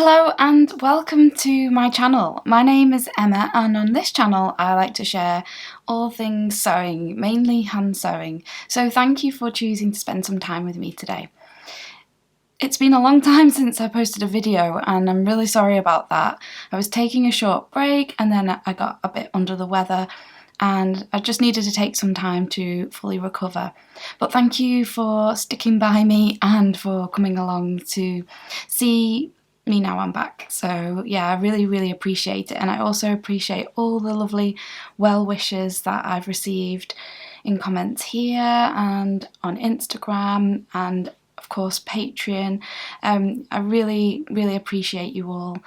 Hello and welcome to my channel. My name is Emma and on this channel I like to share all things sewing, mainly hand sewing. So thank you for choosing to spend some time with me today. It's been a long time since I posted a video and I'm really sorry about that. I was taking a short break and then I got a bit under the weather and I just needed to take some time to fully recover. But thank you for sticking by me and for coming along to see me now I'm back. So yeah, I really appreciate it, and I also appreciate all the lovely well wishes that I've received in comments here and on Instagram and of course Patreon. I really appreciate you all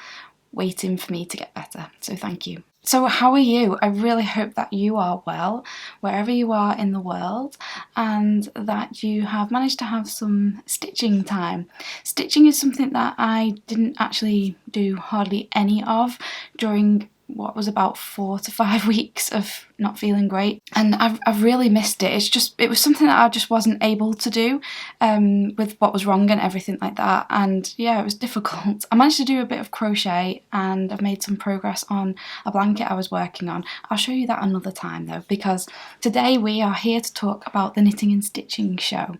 waiting for me to get better, so thank you. So how are you? I really hope that you are well, wherever you are in the world, and that you have managed to have some stitching time. Stitching is something that I didn't actually do hardly any of during what was about 4 to 5 weeks of not feeling great, and I've really missed it. It was something that I just wasn't able to do with what was wrong and everything like that, and yeah, it was difficult. I managed to do a bit of crochet and I've made some progress on a blanket I was working on. I'll show you that another time though, because today we are here to talk about the Knitting and Stitching show.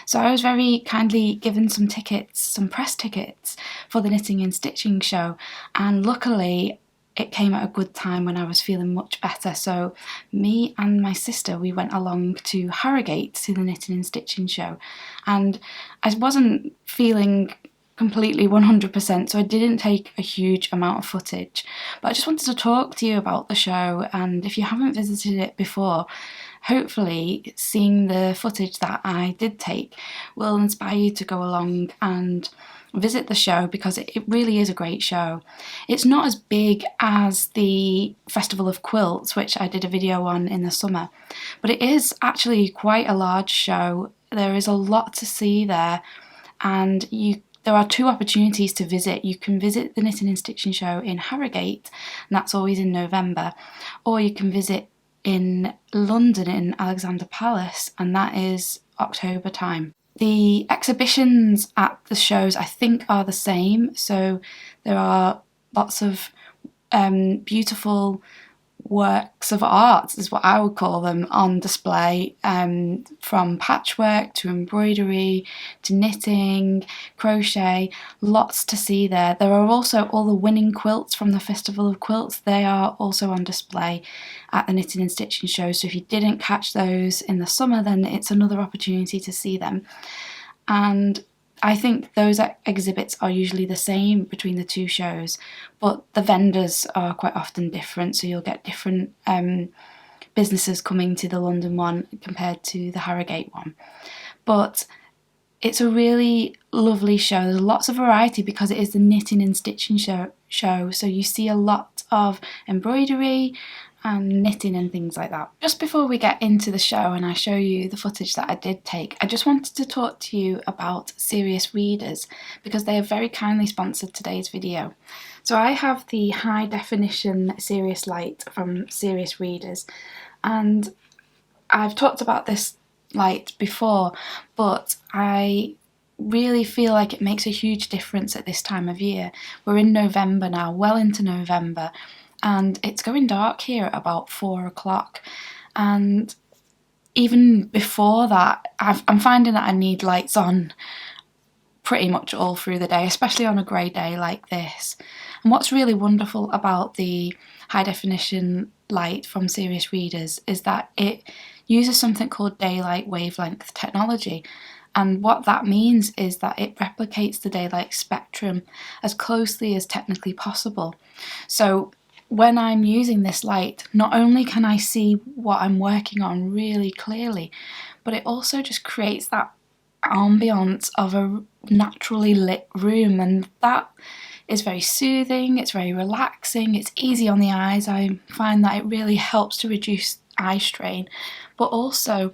So I was very kindly given some tickets, some press tickets for the Knitting and Stitching show, and luckily it came at a good time when I was feeling much better. So me and my sister, we went along to Harrogate to the Knitting and Stitching show, and I wasn't feeling completely 100%, so I didn't take a huge amount of footage, but I just wanted to talk to you about the show, and if you haven't visited it before, hopefully seeing the footage that I did take will inspire you to go along and visit the show, because it really is a great show. It's not as big as the Festival of Quilts, which I did a video on in the summer, but it is actually quite a large show. There is a lot to see there, and there are two opportunities to visit. You can visit the Knitting and Stitching show in Harrogate, and that's always in November, or you can visit in London in Alexandra Palace, and that is October time. The exhibitions at the shows I think are the same, so there are lots of beautiful works of art, is what I would call them, on display, from patchwork to embroidery to knitting, crochet, lots to see there. There are also all the winning quilts from the Festival of Quilts. They are also on display at the Knitting and Stitching show, so if you didn't catch those in the summer, then it's another opportunity to see them. And I think those exhibits are usually the same between the two shows, but the vendors are quite often different, so you'll get different businesses coming to the London one compared to the Harrogate one. But it's a really lovely show. There's lots of variety because it is the Knitting and Stitching show, so you see a lot of embroidery and knitting and things like that. Just before we get into the show and I show you the footage that I did take, I just wanted to talk to you about Serious Readers, because they have very kindly sponsored today's video. So I have the high definition Serious Light from Serious Readers, and I've talked about this light before, but I really feel like it makes a huge difference at this time of year. We're in November now, well into November, and it's going dark here at about 4 o'clock, and even before that I'm finding that I need lights on pretty much all through the day, especially on a grey day like this. And what's really wonderful about the high definition light from Serious Readers is that it uses something called daylight wavelength technology, and what that means is that it replicates the daylight spectrum as closely as technically possible. So when I'm using this light, not only can I see what I'm working on really clearly, but it also just creates that ambience of a naturally lit room, and that is very soothing, it's very relaxing, it's easy on the eyes. I find that it really helps to reduce eye strain, but also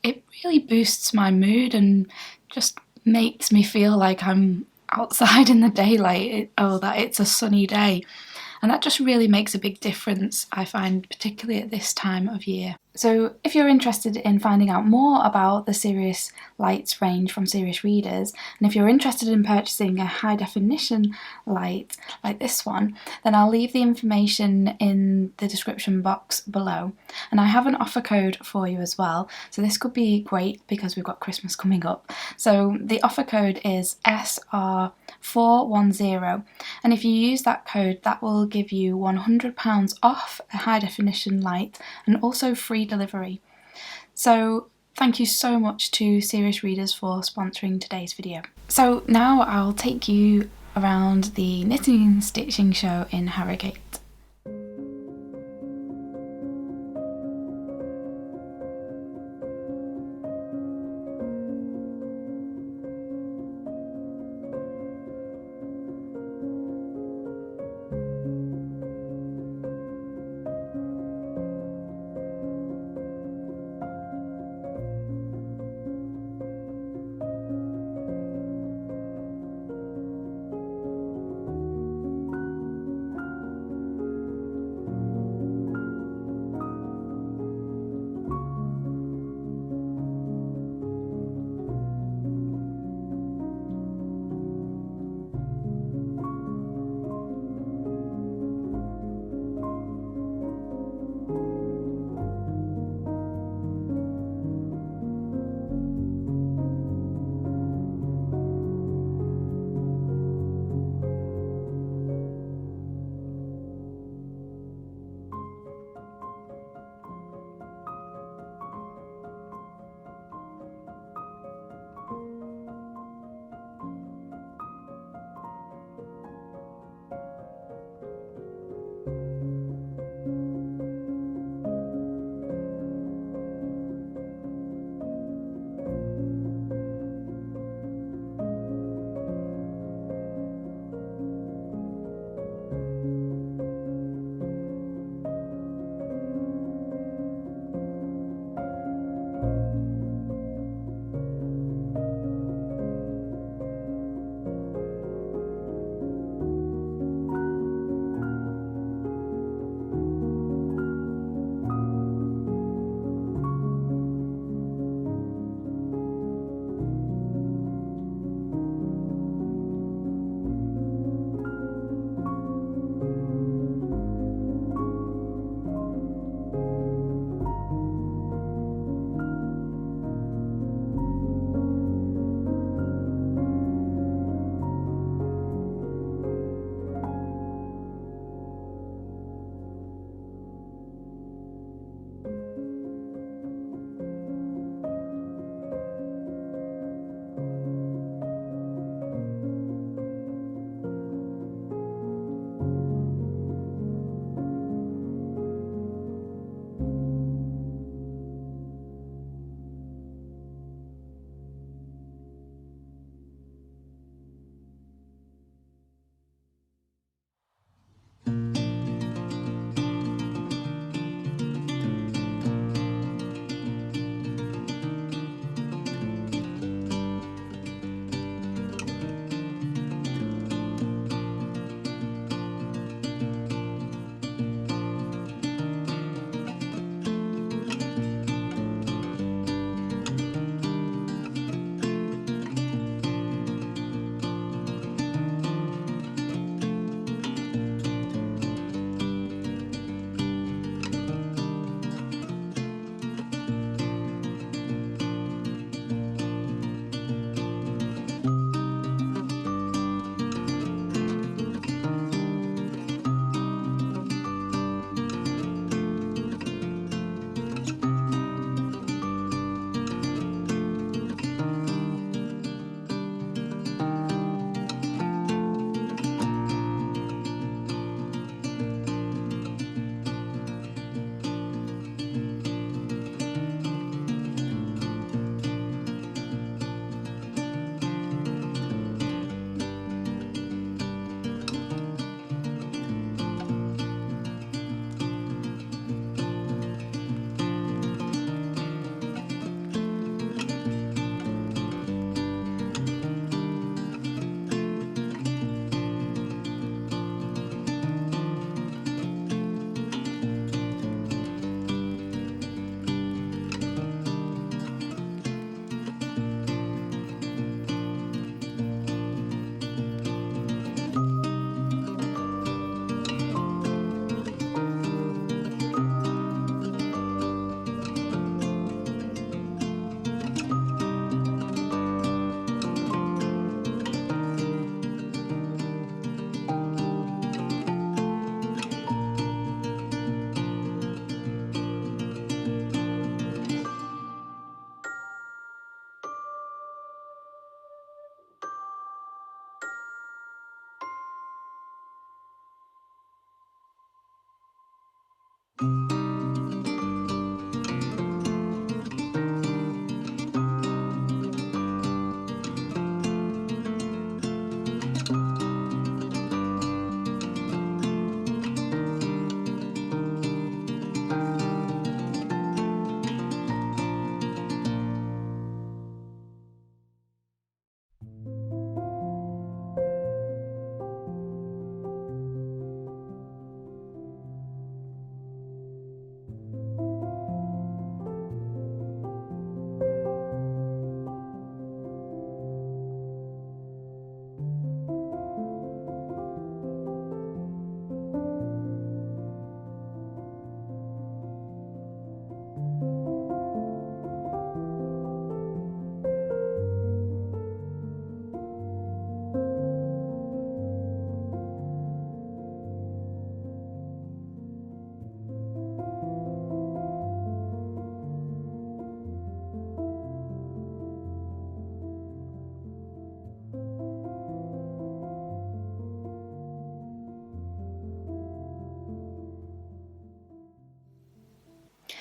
it really boosts my mood and just makes me feel like I'm outside in the daylight, that it's a sunny day. And that just really makes a big difference, I find, particularly at this time of year. So if you're interested in finding out more about the Serious Lights range from Serious Readers, and if you're interested in purchasing a high definition light like this one, then I'll leave the information in the description box below. And I have an offer code for you as well, so this could be great because we've got Christmas coming up. So the offer code is SR410, and if you use that code, that will give you £100 off a high definition light and also free delivery. So thank you so much to Serious Readers for sponsoring today's video. So now I'll take you around the knitting and stitching show in Harrogate.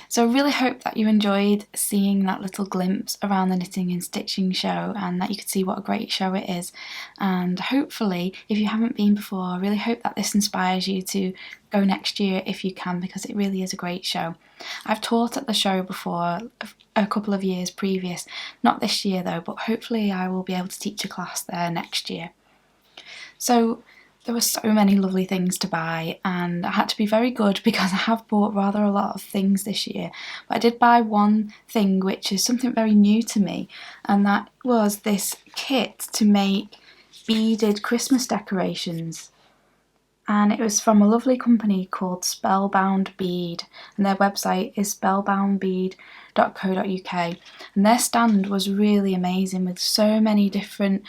So I really hope that you enjoyed seeing that little glimpse around the knitting and stitching show, and that you could see what a great show it is. And hopefully, if you haven't been before, I really hope that this inspires you to go next year if you can, because it really is a great show. I've taught at the show before a couple of years previous, not this year though, but hopefully I will be able to teach a class there next year. So there were so many lovely things to buy, and I had to be very good because I have bought rather a lot of things this year. But I did buy one thing which is something very new to me, and that was this kit to make beaded Christmas decorations. And it was from a lovely company called Spellbound Bead, and their website is spellboundbead.co.uk, and their stand was really amazing with so many different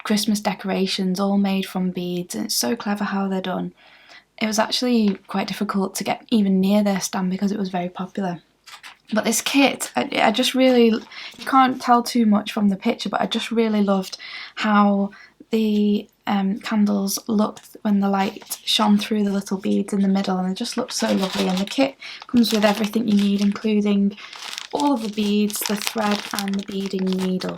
Christmas decorations all made from beads, and it's so clever how they're done. It was actually quite difficult to get even near their stand because it was very popular. But this kit, I just really, you can't tell too much from the picture, but I just really loved how the candles looked when the light shone through the little beads in the middle, and it just looked so lovely. And the kit comes with everything you need, including all of the beads, the thread and the beading needle.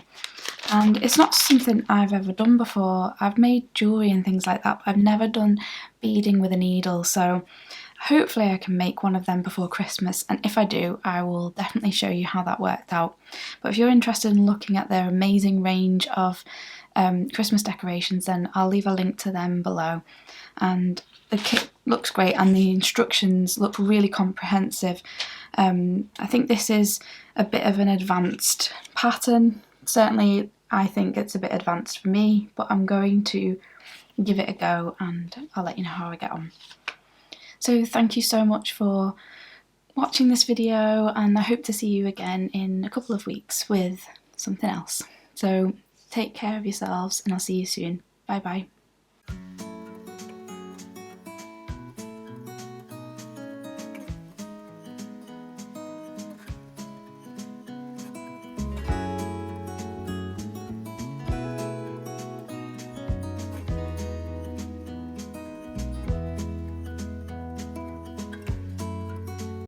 And it's not something I've ever done before. I've made jewellery and things like that, but I've never done beading with a needle, so hopefully I can make one of them before Christmas, and if I do, I will definitely show you how that worked out. But if you're interested in looking at their amazing range of Christmas decorations, then I'll leave a link to them below. And the kit looks great, and the instructions look really comprehensive. I think this is a bit of an advanced pattern. Certainly I think it's a bit advanced for me, but I'm going to give it a go and I'll let you know how I get on. So thank you so much for watching this video, and I hope to see you again in a couple of weeks with something else. So take care of yourselves, and I'll see you soon. Bye bye.